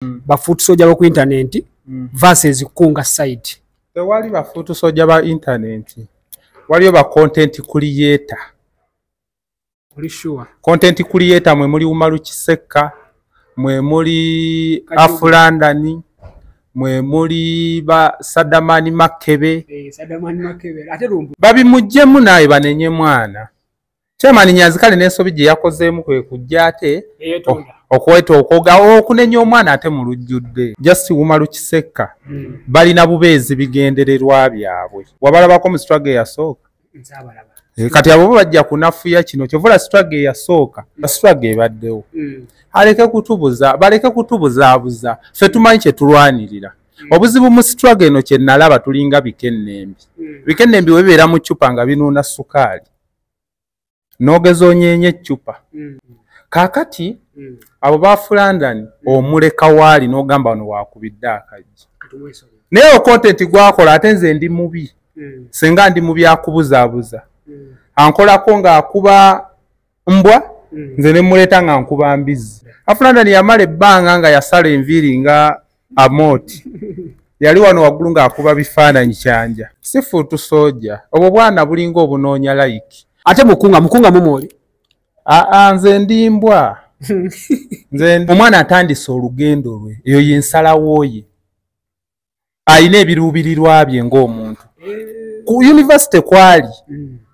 bafuutu soja bo ku internet versus kunga site. Tewali bafuutu soja ba internet. Waliyo ba content creator. Oli sure? Content creator mwe muli Umaru Kiseka, mwe muli Afulandani, mwe muli ba Sadamani Makebe. Sadamani Makebe. Ate rumbu. Babi mujjemu naye banenye mwana. Chairman Nyazikale n'ensobi gye yakozeemu kwe kujja ate okweta okoga okunenya omwana ate mu lujjudde. Just Umaru Kiseka balina bubeezi bigendererwa byabwe. Wabalabako mu struggle yasooka. Nsabalaba. Kati abo bajja kunafuya kino kyovula struggle yasooka. Struggle ebaddewo. Baleke kutubuzaabuza. Ffe tumanyi kye tulwanirira. Obuzibu mu struggle eno kye nalaba tulinga bikennembi. Bikennembi we bibeera mu ccupa nga binuuna sukaali. Nogeza onyenye eccupa. Kaakati abo bafulandani omuleka waali n'ogamba wano wakubidde akajja. Naye content gwakola ate nze ndi mubi. Senga ndi mubi akubuzaabuza. Ankolako ng'akuba mbwa nze ne muleta nga nkuba mbizi. Afulandani yamala ebbanga nga yasala enviiri nga Amoti. Yali wano waggulu ng'akuba bifaananyi kyanja. Si fuutu soja. Obwo bwana bulinga obunoonya like. Ate mukunga mumoli. Nze ndi mbwa. Omwana atandise olugendo lwe. Eyo y'ensalawo ye. Ayina ebiruubirirwa bye ng'omuntu. Ku university kwali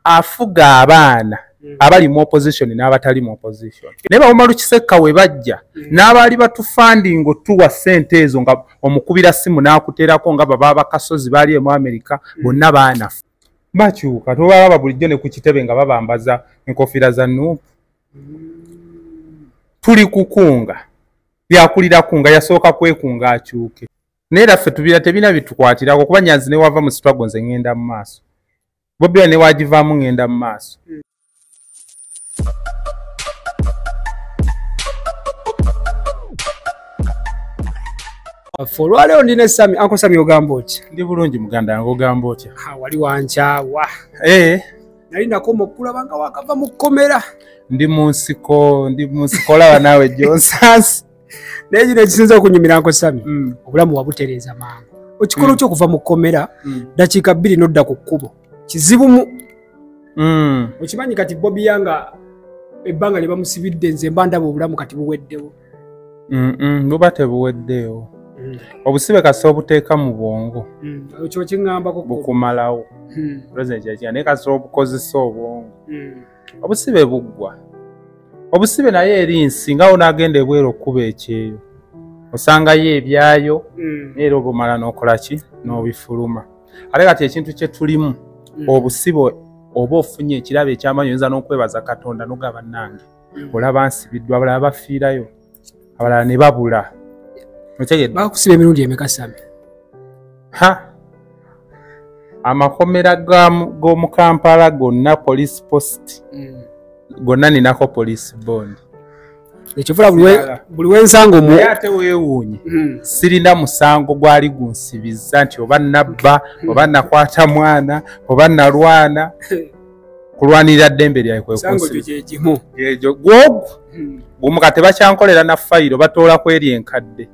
afuga abaana abali mu opposition n'abatali mu opposition. Naye Umaru Kiseka we bajja n'abali batufandingo tuwa ssente ezo nga omukubira simu n'akuteerako nga baba bakasozi bali mu America bonna baanafu. Bakyuka tobalaba bulijjo ne ku kitebe nga babambaza enkofiira za Nuupu. Tuli kukunga byakulira kunga yasooka kwekunga akyuke. Naye ffe tubira tebina bitukwatirako kuba Nyanzi ne wava mu struggle nze ngenda mu maaso. Bobi ne wagivaamu ngenda mu maaso. Olwaleero ndine Sami, Uncle Sami ogamba otya? Ndi bulungi muganda wange ogamba otya? Wali wankyawa. Nali nakoma okulaba wakava mu kkomera. Ndi mu nsiko olaba naawe gy'onsansi. Naye kino ekisinza okunyumira Uncle Sami, obulamu wabutereeza mangu. Ekikolo ky'okuva mu kkomera dakiika 2 n'odda ku kkubo. Kizibu mu. Okimanyi kati Bobi yanga ebbanga lye bamusibidde nze mba ndaba obulamu kati buweddewo. Buba tebuweddewo. Obusibe kasi obuteeka mu bwongo. Ekyo kiŋŋambako bukumalawo. President yakiga naye kasi obukozesa obwongo. Obusibe buggwa. Obusibe naye eri nsi nga onaagenda ebweru okkuba ekyeyo. Osangayo ebyayo era obumala n'okola ki n'obifuluma. Ate kati ekintu kye tulimu obusibe oba ofunye ekirabo eky'amaanyi oyinza n'okwebaza Katonda n'ogaba nange. Olaba nsibiddwa abalala bafiirayo. Abalala ne babula. Bakusiba emirundi emeka Sami? Amakomera g'omu Kampala gonna police post gonna ninako police bond. Ekivula buli wensanga omu. Ate weewuunye sirina musango gwali gunsibiza nti oba nabba oba nakwata mwana oba nalwana kulwanirira ddembe lyawe kwekunsibiza. Egyo gwogu gumuka tebakyankolera na fayiro batoola kweri enkadde.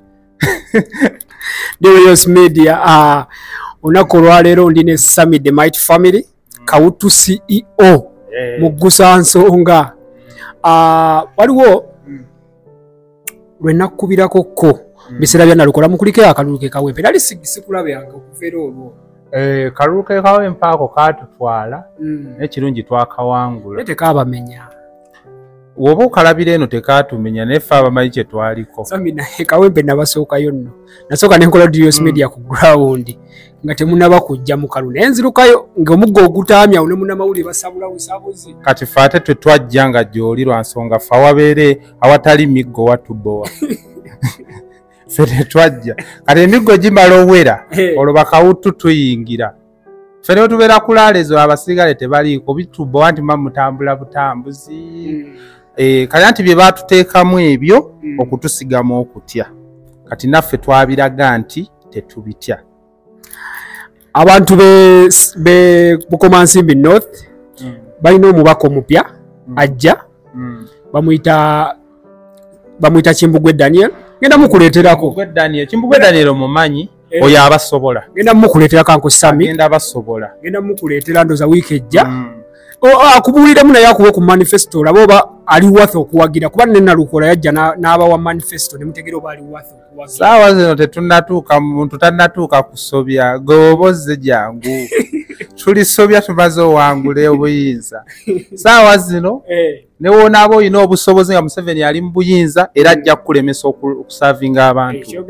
Deweyos Media olunaku olwaleero ndine Sami the Mighty Family Kawutu CEO Mugusa Nsonga. Waliwo lwe nakubirako ko biseera bya nalukola mukulike akaluluke kawempe nali sikulabe yange okuveera olwo. Kaluluke kawempe ako kaatutwala ekirungi twakawangula. Tekabamenya. Woba okalabira eno tekatumenya naye ffe abamanyi kye twaliko. Sami naye kawempe nabasookayo nno. Nasooka ne nkola Deweyos Media ku ground nga temunaba kujja mu kalu naye nzirukayo ng'omuggo ogutaamya ne munnamawulire basabula busabuzi. Kati ffe ate twe twajja nga gy'oli lwa nsonga ffe awabeere awatali miggo watubowa. Ffe tetwajja. Kati emiggo gimala owera olwo bakawutu tuyingira. Ffe ne tubeera kulaalezo abasirikale tebaliiko bitubowa nti mutambula butambuzi. Kale nti bye baatuteekamu ebyo okutusigamu okutya. Kati naffe twabiraga nti tetubitya. Abantu be Bukomansimbi North balina omubaka omupya ajja bamuyita Kimbugwe Daniel ngenda mukuleeterako Kimbugwe Daniel mumanyi oyo abasobola ngenda mukuleetera kanko Sami ngenda abasobola ngenda mukuleetera ndoza wiiki ejja akubuuliremu naye akuwe ku manifesto olaba oba ali worth okuwagira kuba nenalukola yajja n'abawa manifesto ne mutegera oba ali worth okuwagira saawa zino tetunnatuuka muntu tannatuuka kusobya gobozze jangu tulisobya tumaze owangule obuyinza saawa zino newonaaba olina obusobozi nga Museveni ali mu buyinza era ajja kukulemesa okusavinga abantu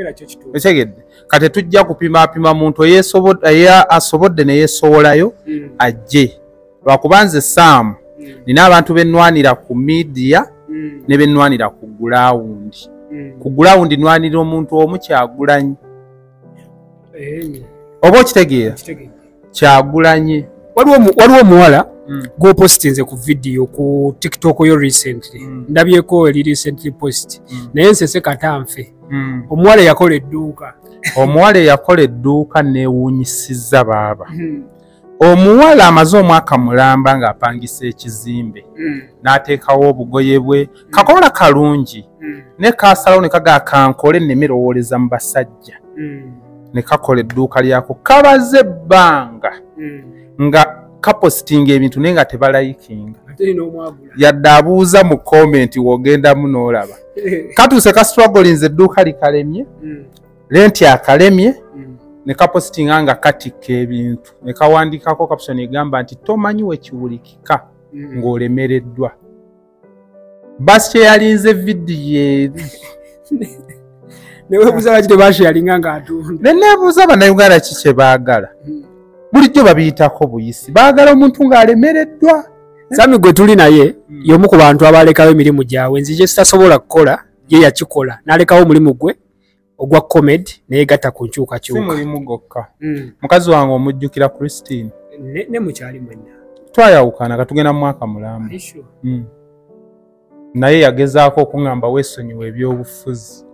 ekyegedde kati tujja kupimapima muntu asobodde neyeesowolayo ajje lwakubanze Sam nina abantu bennwanira ku media ne bennwanira ku gulawundi ku gulawundi nnwanira omuntu omu Kyagulanyi oba okitegeera Kyagulanyi waliwo omuwala gwopositinze ku vidiyo ku TikTok yo recently ndabyeko eri recently post naye nsese katanfe omuwala yakola edduuka newunyisiza baaba omuwala amaze omwaka mulamba ng'apangisa ekizimbe n'ateekawo obugoye bwe kakola kalungi ne kaasalawo ne kagaa kankole nnemerowoleza mu basajja ne kakola edduuka lyako kabaze ebbanga nga kapositinga ebintu naye nga tebalayikinga yadde abuuza mu komenti w'ogendamu n'olaba katuuse kastruglinze edduuka likalemye lenti akalemye ne kapositinga nga katikka ebintu ne kawandiikako kapusoni egamba nti tomanyi wekiwulikika ng'olemereddwa basi kyeyalinze vidiyo eri newebuuza lwaki tebasharinga ng'atunda neneebuuza bannayuganda ki kye baagala bulijjo babiyitako buyisi baagala omuntu ng'alemereddwa Sami gwe tuli naye y'omu ku bantu abalekawo emirimu gyabwe nzije sitasobola kukola ye yakikola n'alekawo omulimu gwe ogwa comedy naye gatta ku nkyukakyuka si mulimu gokka mukazi wange omujjukira Christine ne mukyali mwenna twayawukana katugenda mu mwaka mulamba naye yagezaako okuŋŋamba weesonyiwa ebyobufuzi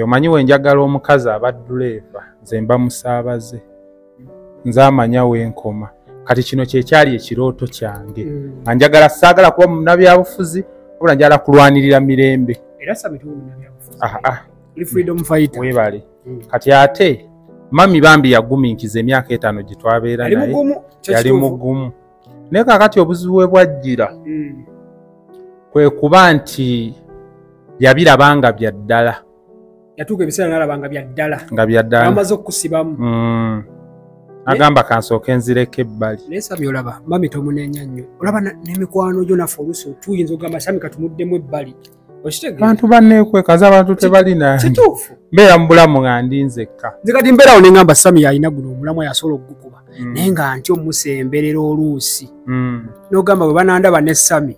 omanyi wenjagala omukazi aba duleeva nze mba musaabaze nze amanya wenkoma kati kino kyekyali ekirooto kyange nga njagala saagala kuba munnabyabufuzi wabula njagala kulwanirira mirembe era freedom fighter webale kati ate mami bambi yaguminkiza emyaka 5 gye twabeera naye yali mugumu naye kakati obuzibu bwe bwajjira kwe kuba nti yabirabanga bya ddala yatuuka ebiseera n'alabanga nga bya ddala amaze okusibamu agamba kansooka enzireko ebbali naye Sami olaba mami tomuneenya nnyo olaba n'emikwano gyo naffe oluusi tuyinza okugamba Sami katumuddemu ebbali bantu banneekwekaza abantu tebali nange mbeera mu bulamu nga ndi nzekka nze kati mbeerawo ne ngamba Sami yalina guno omulamu yasobola okugukuba naye nga nti omusemberera oluusi n'ogamba bwe banandaba ne Sami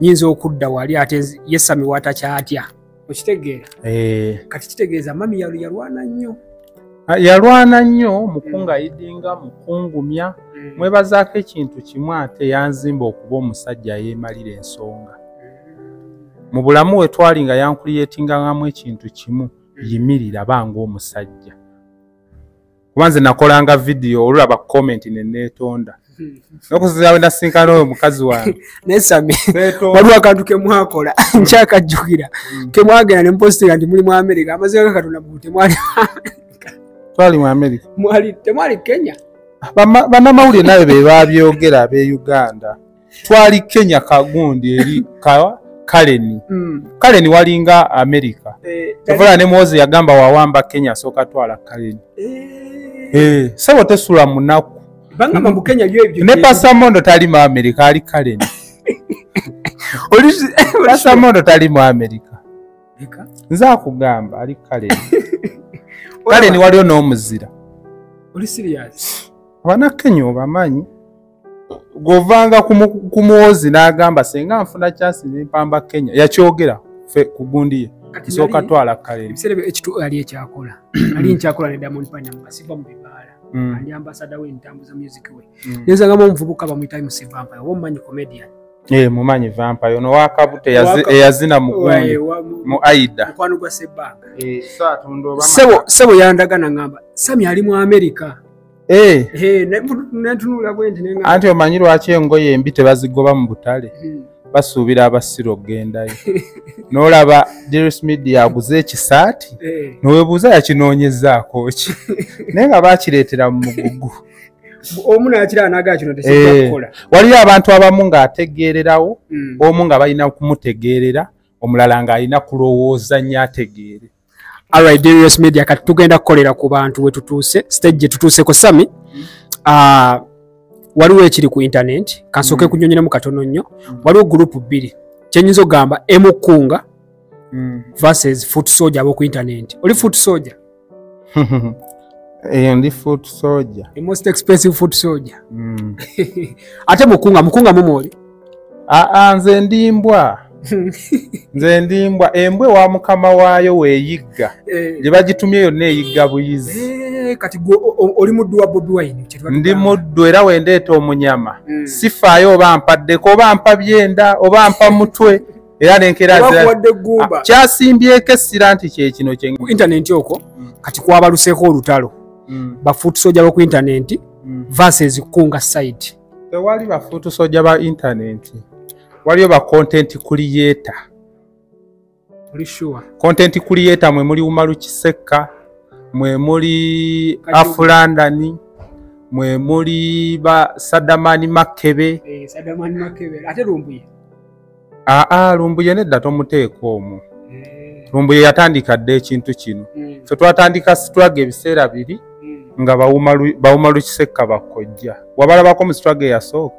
nyinza okudda wali ate ye Sami watakyatya okitegeera kati kitegeeza mami yalwana nnyo mukungayidinga mukungumya mwebazaako ekintu kimu ate yanzimba okuba omusajja yeemalira ensonga mu bulamu we twali nga yankuliyetingangamu ekintu kimu yimirira banga omusajja kuba nze nakolanga vidiyo olulaba komenti neneetonda n'okusinziira we nasinkana oyo mukazi wange naye Sami waliwo akantu kemwakola nkyakajjukira kemwagenda ne mupositinga nti muli mu Amerika amaziga Katonda mu temwali twali mu Amerika temwali Kenya bannamawulire nabe be babyogera ab'e Uganda twali Kenya kagundi eri Kaleni walinga Amerika tovola ne Mwozi yagamba wawamba Kenya asooka twala Kaleni sebo tesula munaku bangamba mu Kenya byo ebyo ne Pasamondo tali mu Amerika ali Kaleni Pasamondo tali mu Amerika nze akugamba ali Kaleni Kaleni waliyo n'omuzira oli serious Abannakenya obamanyi govanga ku Mwozi n'agamba senga nfuna chance nempamba Kenya yakyogera ku gundi ye nsooka twala Kaleni ebiseera ekitu ali ekyakola ali nkyakola ne Diamond Platnumz asiba mu bibaala ali ambassador w'entambuza music we nenzangamo omuvubuka bamuyita MC Vampire oba omumanyi comedian mumanyi Vampire ono wakabute eyazina mu Aida mukwano gwa Sebanga sebo yandagana ngamba Sami ali mu Amerika netunula bwenti anti omanyi lwaki engoye embi tebazigoba mu butale basuubira abasiro okgendayo n'olaba Dearest Media aguze ekisaati noweebuuza yakinoonyezaako ki naye nga baakireetera mu mugugu omu nakira naga kino tekisobola waliyo abantu abamu ng'ategeererawo omu nga balina kumutegeerera omulala ng'alina kulowooza nnyo ategeere. Alright, Dearest Media kati tugenda kukolera ku bantu we tutuuse stage gye tutuuseko Sami. Waliwo ekiri ku internet kansooke kunyonyeramu katono nnyo. Waliwo group bbiri kyenyinza ogamba emukunga versus Foot Soldier abo ku internet. Oli Foot Soldier? Ndi Foot Soldier. The most expensive Foot Soldier. Ate mukunga mumoli? Nze ndimbwa. Nze ndimbwa embwe wa mukama waayo weeyigga gye bagitumye yonna eyigga buyizi. Kati oli muddu wa Bobi Wine? Ndi muddu era wendeeta omunyama sifaayo oba mpaddeko oba mpa byenda oba mpa mutwe era nenkera kyasimbyeko essira nti kyekino ku internet okwo kati kwabaluseeko olutalo ba Foot Soldier bo ku internet versus kunga site. Tewali ba Foot Soldier ba internet. Waliyo ba content creator. Oli sure? Content creator mwe muli Umaru Kisekka, mwe muli Afulandani, mwe muli ba Sadamani Makebe. Sadamani Makebe. Ate Lumbuye? Lumbuye nedda tomuteeko omwo. Lumbuye yatandika dde ekintu kino. So twatandika struggle ebiseera biri nga ba Umaru Kisekka bakojja. Wabalabako mu struggle yasooka?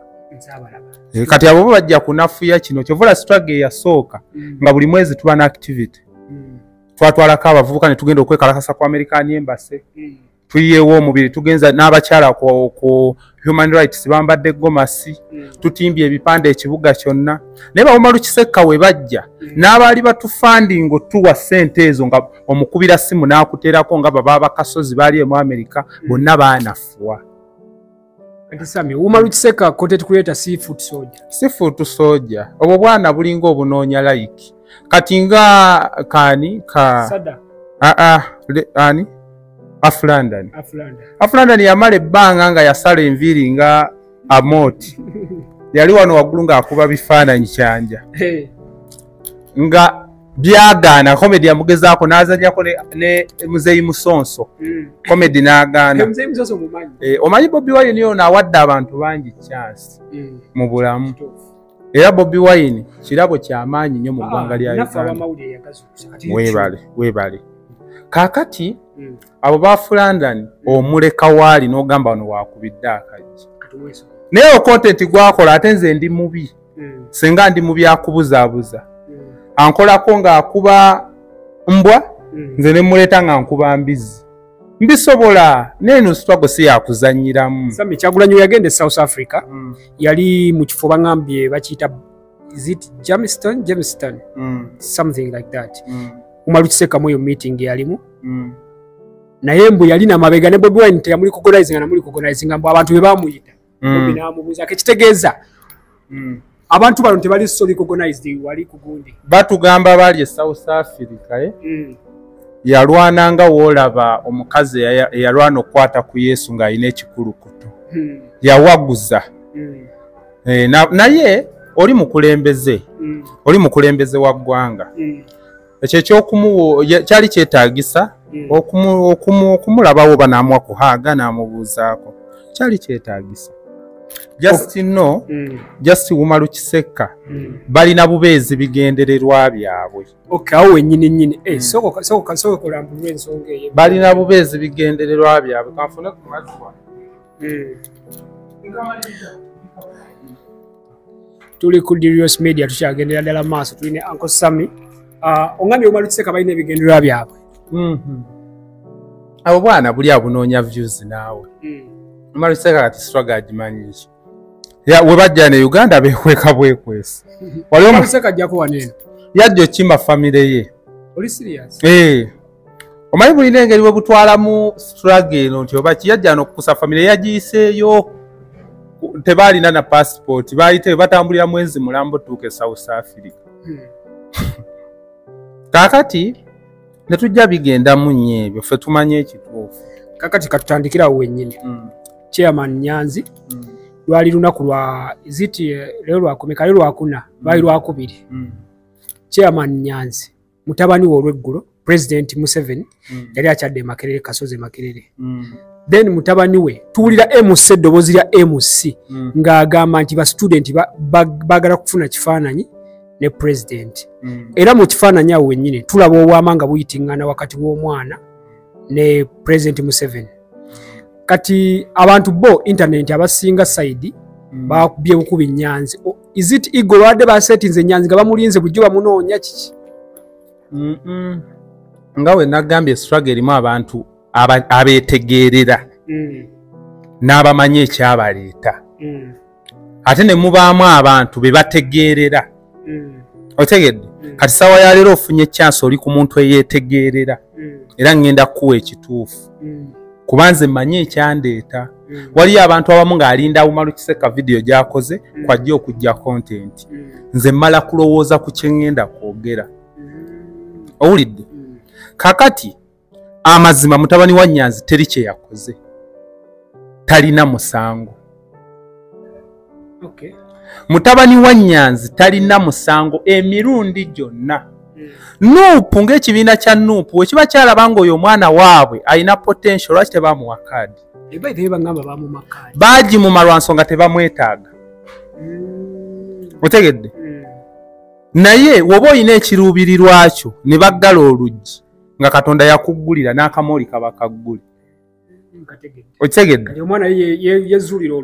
Kati abo bajja kunafuya kino kyovula struggle yasooka nga buli mwezi tuba na activity twatwalako abavubuka ne tugenda okwekalakasa ku American Embassy tuyiyewo omubiri tugenza n'abakyala ku Human Rights bambadde gomasi tutimbye ebipande ekibuga kyonna naye Umaru Kisekka we bajja n'abaali batufandingo tuwa ssente ezo nga omukubira simu n'akuteerako nga baba bakasozi baali mu America bonna baanafuwa. Sami, Umaru Kisekka content creator si Foot Soldier. Si Foot Soldier. Obwo bwana bulinga obunoonya like. Kati nga kani ka Sada. Ani? Afulandani yamala ebbanga nga yasala enviiri nga Amoti. Yali wano waggulu ng'akuba bifaananyi kyanja. Nga byagaana comedy yamugezaako n'azannyako ne Muzeeyi Musonso. Comedy n'agaana. Muzeeyi Musonso mumanyi. Omanyi Bobi Wine ono awadde abantu bangi chance mu bulamu. Era Bobi Wine kirabo ky'amaanyi nnyo mu ggwanga lya Uganda. Weebale. Kaakati abo baafulandani omuleka waali n'ogamba wano waakubidde akajja. Naye content gwakola ate nze ndi mubi. Senga ndi mubi akubuzaabuza. Ankolako ng'akuba mbwa nze ne muleeta nga nkuba mbizi. Mbisobola neno struggle si yakuzanyiramu. Sami Kyagulanyi yagende South Africa yali mu kifo bangambye bakiyita is it Jamestown something like that. Umaru Kisekka mu meeting yalimu naye mbu yali na mabega ne Bobi Wine teyamuli kugonaizinga namuli kugonaizinga mbu abantu be bamuyita Bobi namubuuza kekitegeeza abantu bano tebali solid organized wali kugundi batugamba bali e South Africa yalwananga woolaba omukazi yalwana okwata ku Yesu ng'alina ekikulukuto yawaguza naye oli mukulembeze wa ggwanga ekyo kyali kyetaagisa okumulabawo banaamwa kuhaaga n'amubuuzaako kyali kyetaagisa just Umaru Kisekka balina bubeezi bigendererwa byabwe. Awo wennyini soko kulambulwa ensonga eyo. Balina bubeezi bigendererwa byabwe. Kanfune ku mazwa. Tuli ku Dearest Media tukyagendera ddala maaso tulina Uncle Sami. Ongambye Umaru Kisekka balina ebigendererwa byabwe. Abo bwana buli abunoonya views naawe. Umaru Kisekka kati struggle agimanyi ki. We bajja ne Uganda bekweka bwekwesi. Umaru Kisekka ajjako waneno. Yajja okima famire ye. Oli serious? Omanyi bulina engeri bwe butwalamu struggle eno nti oba kiyajja n'okukusa famire yagiyiseeyo tebaalina na passport baayite batambulira mwezi mulambo tuuke South Africa. Kaakati ne tujja bigendamu nnyo ebyo ffe tumanye ekituufu. Kakati katutandikirawo wennyini. Chairman Nyanzi lwali lunaku lwa iziti lero lwakomeka lero lwakuna lwali lwakubiri chairman Nyanzi mutabani wo olweggulo President Museveni yali akyadde Makerere Kasozi Makerere then mutabani we tuwulira MC eddobozi lya MC ng'agamba nti ba student bagala kufuna kifaananyi ne president era mu kifaananyi awo wennyini tulaba obwama nga buyitingana wakati w'omwana ne President Museveni kati abantu bo internet abasinga side bakubye bukubi Nyanzi is it ego lwadde ba settings Nyanzi nga bamulinze bujjo bamunoonya kiki ngawe nagambye struggle erimu abantu abetegeerera n'abamanyi ekyabaleeta ate ne mubaamu abantu be bategeerera otegedde kati sawa ya leero ofunye chance oli ku muntu eyeetegeerera era ngenda kuwa ekituufu kubanze mmanyi ekyandeeta waliyo abantu abamu ng'alinda Awumalu Kiseka video gy'akoze kwajja okujja content nze mmala kulowooza ku kye ngenda kwogera owulidde kakati amazima mutabani wa Nyanzi teri kye yakoze talina musango mutabani wa Nyanzi talina musango emirundi gyonna Nuupu ng'ekibiina kya Nuupu wekiba kyalabanga oyo omwana waabwe alina potential lwaki tebamuwa kaadi baagimuma lwa nsonga tebamwetaaga otegedde naye woba oyina ekiruubirirwa kyo ne baggala oluggi nga Katonda yakuggulira n'akamooli kaba kaggule otegedde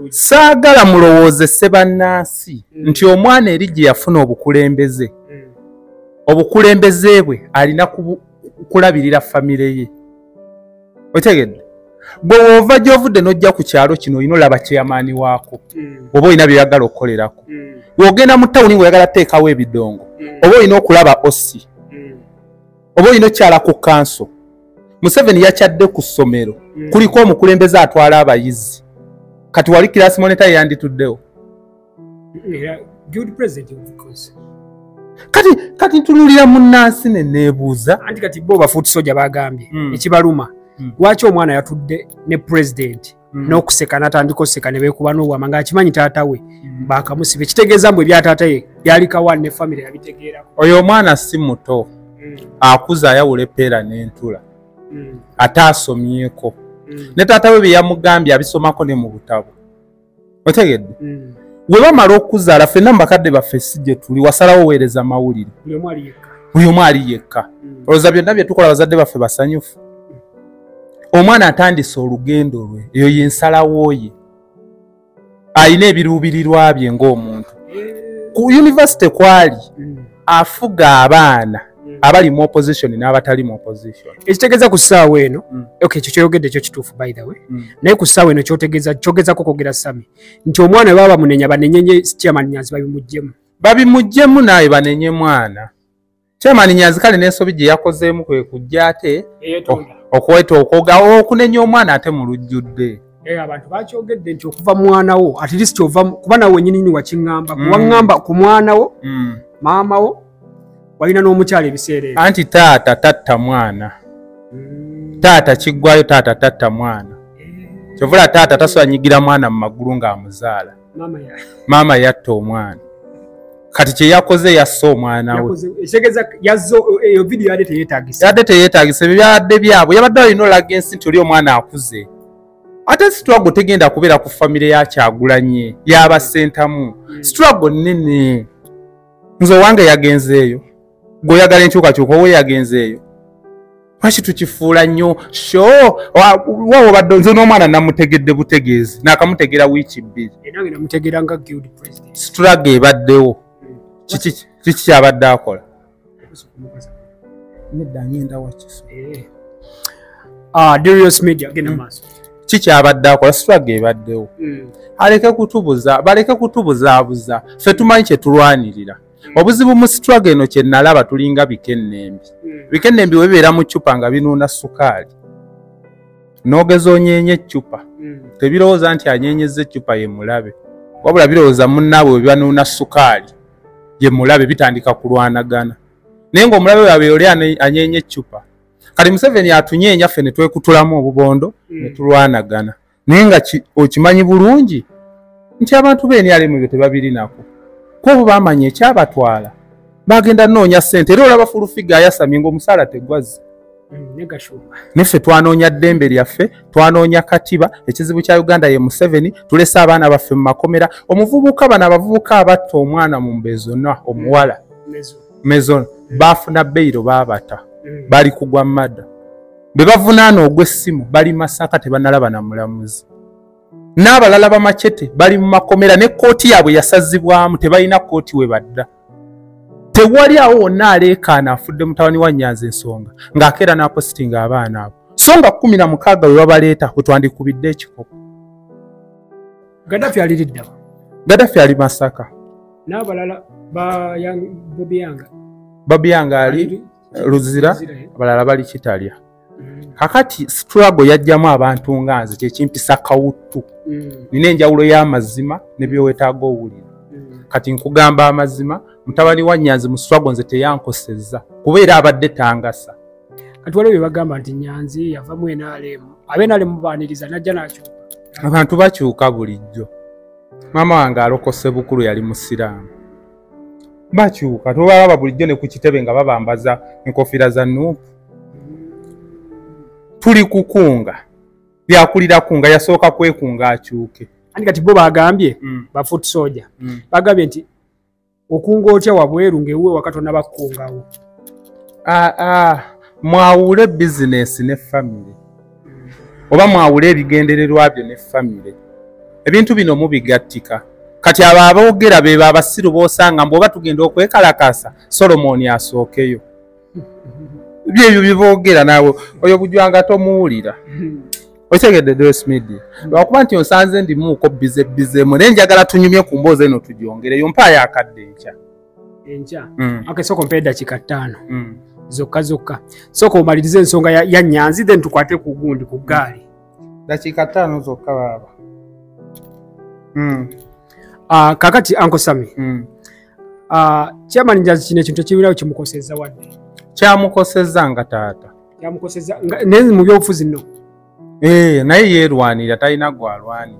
saagala mulowoozese bannansi nti omwana eri gye yafuna obukulembeze obukulembeze bwe alina kulabirira famire ye otegedde bwe wova gy'ovudde n'ojja ku kyalo kino olina olaba kyeyamaani waako oba olina byeyagala okukolerako wogenda mu tawuni ng'oyagala teekawo ebidongo oba olina okulaba osi oba olina okyala ku kanso Museveni yakyadde ku ssomero kuliko omukulembeze atwala abayizi kati wali kirasi moneta yandituddewo kati ntunulira munnansi ne neebuuza anti kati bo bafuuti soja bagambye ekibaluma lwaki omwana yatudde ne president n'okuseka n'atandika okuseka ne beekuba n'obwama ng'akimanyi taata we baakamusiba ekitegeeza mbu ebyataata ye byalikawa ne famire yabitegeerako oyo omwana si muto akuza ayawula epeera n'entula ate asomyeko ne taata we bye yamugambye abisomako ne mu butabo otegedde we bamala okuzaala ffenna mu bakadde baffe si gye tuli wasalawo weereza mawulire buli omu ali yekka olowooza byonna bye tukola bazadde baffe basanyufu omwana atandise olugendo lwe eyo yensalawo ye alina ebiruubirirwa bye ng'omuntu ku yunivasite kwali afuga abaana abali mu opposition n'abatali mu opposition ekitegeeza ku ssaawa eno okay ekyo kyoyogedde ekyo kituufu by the way naye ku ssaawa eno kyogezako kwogera Sami nti omwana we baba bamunenya banenyenye Chairman Nyanzi babimuggyemu naye banenye mwana Chairman Nyanzi kale n'ensobi gye yakozeemu kwe kujja ate okweta okunenya omwana ate mu lujjudde abantu bakyogedde nti okuva mwana wo at least kuba nawe wennyini wakiŋŋamba kuwaŋŋamba ku mwana wo maama wo walina n'omukyala ebiseera anti taata tatta mwana taata kiggwayo taata tatta mwana kyovula taata tasobola nyigira mwana mu magulu ng'amuzaala maama yatta omwana kati kye yakoze yassa omwana we yadde teyeetagisa ebyo byabadde byabwe yabadde alina olaga ensi nti oli omwana akuze ate struggle tegenda kubeera ku famire ya Kyagulanyi y'abasentamu struggle nnene nze owange yagenzeeyo gweoyagala enkyukakyuka owe yagenzeeyo lwaki tukifuula nnyo waawo badde nze n'omwana namutegedde butegeezi naakamutegera wiiki bbiri struggle ebaddewo kiki kyabadde akola nedda ngenda wakiso Darius Media genda maaso kikyabadde akola struggle ebaddewo baleke kutubuzaabuza ffe tumanyi kye tulwanirira obuzibu mu struggle eno kye nalaba tulinga bikennembi webeera mu ccupa nga binuuna sukaali n'ogeza onyeenye eccupa tebirowooza nti anyeenyezza eccupa ye mulabe wabula birowooza munnaabwe we bibanuuna sukaali ye mulabe bitandika kulwanagana naye ng'omulabe waabwe oli anyeenye eccupa kati Museveni atunyeenya ffe ne twekutulamu obubondo ne tulwanagana naye nga okimanyi bulungi nti abantu b'NRM ebyo tebabirinako kuba bamanya ekyabatwala bagenda noonya ssente era olaba fulufiga ayasamye ng'omusaala tegwazze neffe twanoonya ddembe lyaffe twanoonya katiba ekizibu kya Uganda ye Museveni tulese abaana baffe mu makomera omuvubuka bano abavubuka abatta omwana mu mbezona omuwala mezon baafuna beyiro baabata bali kugwa madda be bavunaana ogw'essimu bali Masaka tebanalaba na mulamuzi n'abalala bamacete bali mu makomera ne kooti yaabwe yasazibwamu tebalina kooti we badda tewali awo wonna aleekaana afudde mutabani wa Nyanza Ensonga ng'akeera n'apositinga abaana abo so nga 16 we babaleeta we twandikubidde ekikopo Gaddafi aliridda Gaddafi ali Masaka n'abalala Bobi Yanga ali Luzira abalala bali Kitalya kakati struggle yajjamu abantu nganze kyekimpisa kawuttu nina enjawulo y'amazima ne byowetaaga owulira kati nkugamba amazima mutabani wa Nyanzi mu struggle nze teyankosezza kubeera abadde tangasa kati waliwo bagamba nti Nyanzi yava mu NRM NRM baaniriza najja nakyuka abantu bakyuka bulijjo maama wange alokose bukulu yali musiraamu bakyuka tobalaba bulijjo ne ku kitebe nga babambaza enkofiira za Nuupu tuli kukunga byakulira kunga yasooka kwekunga akyuke ani kati bo bagambye ba foot soldier bagambye nti okunga otya wabweru ng'ewuwe wakatona bakungawo mwawule business ne family oba mwawule ebigendererwa byo ne family ebintu bino mubigattika kati abo aboogera be babasiru boosanga mboba tugenda okwekalakasa Solomon asookeyo byebyo biboogera naawe oyo bujwanga tomuwulira otegedde Dress Media lwakuba nti onsanze ndimuuko bize nenjagala tunyumye ku mboozi eno tugyongereyo mpaayo akadde enkya soko mpa eddakiika 5 zokka soko omalirize ensonga ya Nyanzi then tukwate ku gundi ku gaali dakiika 5 zokka baaba kakati Uncle Sammy chairman Nyanzi kino ekintu ekiwirawo kimukosezza wadde kyamukosezza nga taata kyamukosezza nenzi mu byobufuzi nno naye yeerwanira talina gwalwanira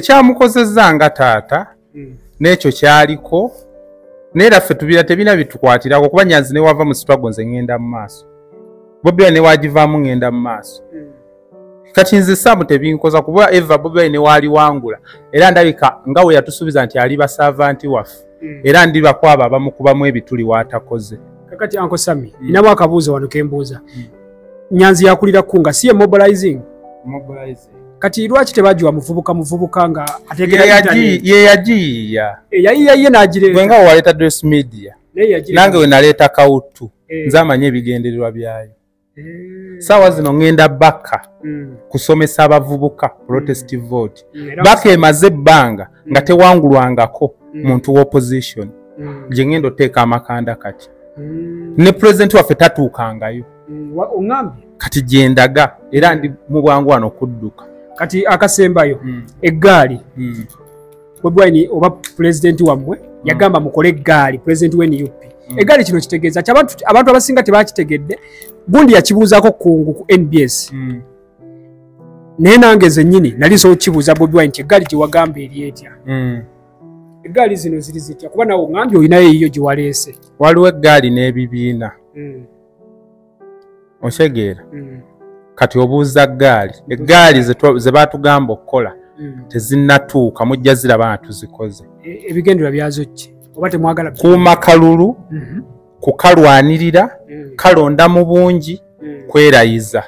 kyamukosezza nga taata n'ekyo kyaliko neera ffe tubira tebina bitukwatirako kuba Nyanzi ne wava mu struggle nze ngenda mu maaso Bobi Wine ne wagivaamu ngenda mu maaso kati nze saamu tebinkoza kuba eva Bobi Wine ne waali wangula era ndabika nga we yatusuubiza nti ali basaavanti waffe era ndibakwaba abamukubamu ebituli waatakoze kakati Uncle Sammy inamu akabuuzo wano kembuuza Nyanzi yakulira kunga siye mobilizing kati lwaki tebajiwa muvubuka nga ategera ye yagiyiya yayiye n'agire gwe nga waleeta Dress Media nange we naleeta kawutu nze amanye ebigendererwa byayo saawa zino ngenda baka kusomesa abavubuka protest vote baka emaze ebbanga nga tewangulwangako muntu w'opposition gye ngenda oteeka amakanda kati ne president waffe tatuukangayo kati gyendaga era ndi mu bwangu wano kudduka kati akasembayo eggaali Bobi Wine oba president wammwe yagamba mukole eggaali president w'NUP eggaali kino kitegeeza abantu abasinga tebakitegedde gundi yakibuuzaako kungu ku NBS naye nange zennyini nali nsobola okukibuuza Bobi Wine nti eggaali gye wagamba eri etya eggaali zino ziri zitya kuba nawe oŋŋambye olinayo eyiyo gye waleese waliwo eggaali n'ebibiina otegeera kati obuuza eggaali ze baatugamba okukola tezinnatuuka mujja ziraba nga tuzikoze ebigendererwa byazo ki oba temwagala kuuma kalulu kukalwanirira kalonda mu bungi kwerayiza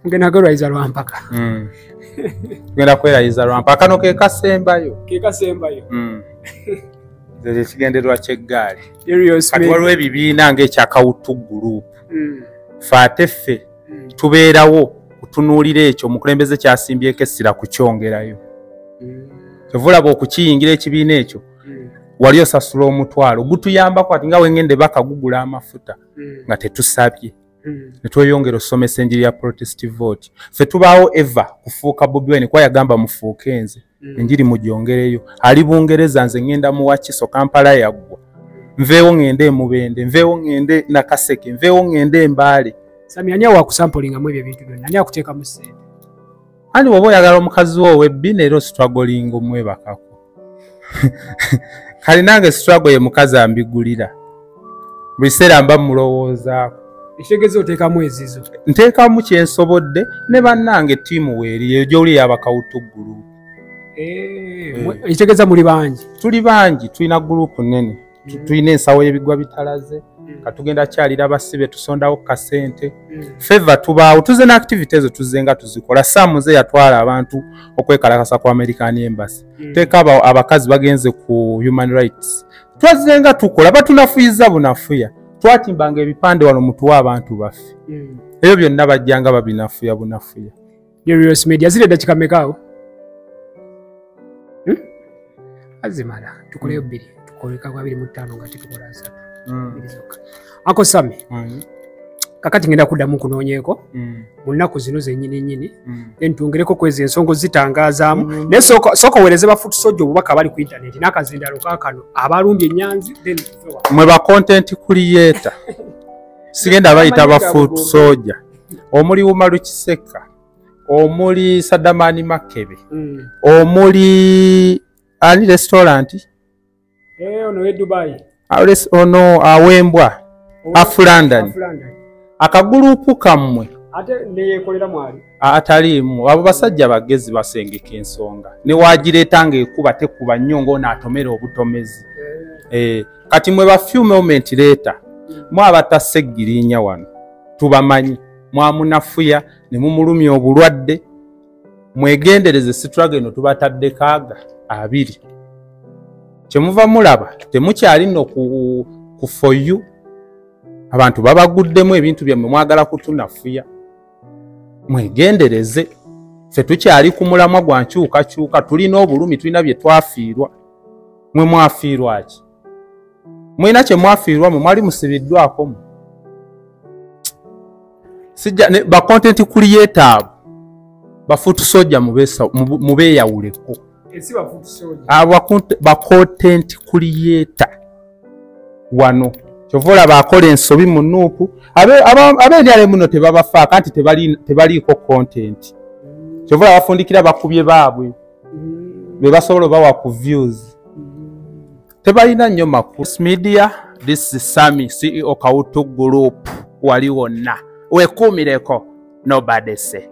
mugenda kwerayiza lwampaka tugenda kwerayiza lwampaka kano ke kasembayo ekigendererwa ky'eggaali kati waliwo ebibiina ng'ekyakawutu gurupu ffe ate ffe tubeerawo kutunuulira ekyo omukulembeze kyasimbyeko essira kukyongerayo kyovulaba okukiyingira ekibiina ekyo wali osasula omutwalo gutuyambako ati nga wengende bakagugula amafuta nga tetusabye netweyongera osomesa enjiri ya protest vote ffe tubaawo eva kufuuka Bobi Wine kuba yagamba mufuuke enze enjiri mugyongereyo ali Bungereza nze ngenda mu Wakiso Kampala yaggwa nveewo ngende e Mubende nveewo ngende Nakaseke nveewo ngende e Mbale Sammy ani awakusampulingamu ebyo ebintu byonna ani akuteekamu ssente ani woba oyagala omukazi wo webbi neero struggling omwebakako kali nange struggle ye mukazi ambigulira buli kiseera mba mulowoozaako ekitegeeza oteekamu ezizo nteekamu kyensobodde ne bannange ttiimu weeri eyo gy'oli yabakawutu gurupu ekitegeeza muli bangi tuli bangi tulina gurupu nnene tulina ensawo y'ebigwa bitalaze katugenda kyalira basibe tusondawo kasente feva tubaawo tuze ne activity ezo tuzze nga tuzikola samuze yatwala abantu okwekalakasa ku American Embassy teeka abakazi bagenze ku human rights twazze nga tukola batunafuyiza bunafuya twatimbanga ebipande wano mutuwa abantu baffe ebyo byonna bajjanga babinafuya bunafuya News Media zile dakika mmekaawo azimala tukoleyo 2 tukoleka 25 nga tukola 3 bilizoka ako Sami kakati ngenda kuddamu kunoonyeeko mu nnaku zino zennyini entungereko kwezi ensongo zitangazaamu naye sooka weereze bafutusojja obubaka bali ku intaneti n'akazindalo kaakano abalumbye ennyanzi mwe ba content creator sigenda bayita bafutusojja omuli Umaru Kiseka omuli Sadamani Makebe omuli ani restaurant ono e Dubai ono awembwa Aflandani akagurupu kammwe ate neyekolera mwali ataliimu abo basajja bagezi basengeka ensonga ne wagireetanga ekuba tekuba nnyo ng'onaatomera obutomezi kati mwe ba few moment leeta mwabatasse eggiriinya wano tubamanyi mwamunafuya ne mumulumya obulwadde mwegendereze struggle eno tubatadde kaaga 2 kyemuva mulaba temukyali nno ku for you abantu babaguddemu ebintu byammwe mwagala kutunafuya mwegendereze ffe tukyali ku mulamwa gwa nkyukakyuka tulina obulumi tulina bye twafiirwa mwe mwafiirwa ki mwina kye mwafiirwa mwe mwali musibiddwako mu sijja ba content creator bafutusojja mubeeyawuleko esi bafutusojja ba content creator wano kyovola bakola ensobi mu nuupu abeeryale muno tebabafaako anti tebaliiko content kyovola bafundikira bakubye baabwe be basobola bawa ku views tebalina nnyo makulu media. This is Sami, CEO Kawutu Group. Wali wonna wekuumireko nobody say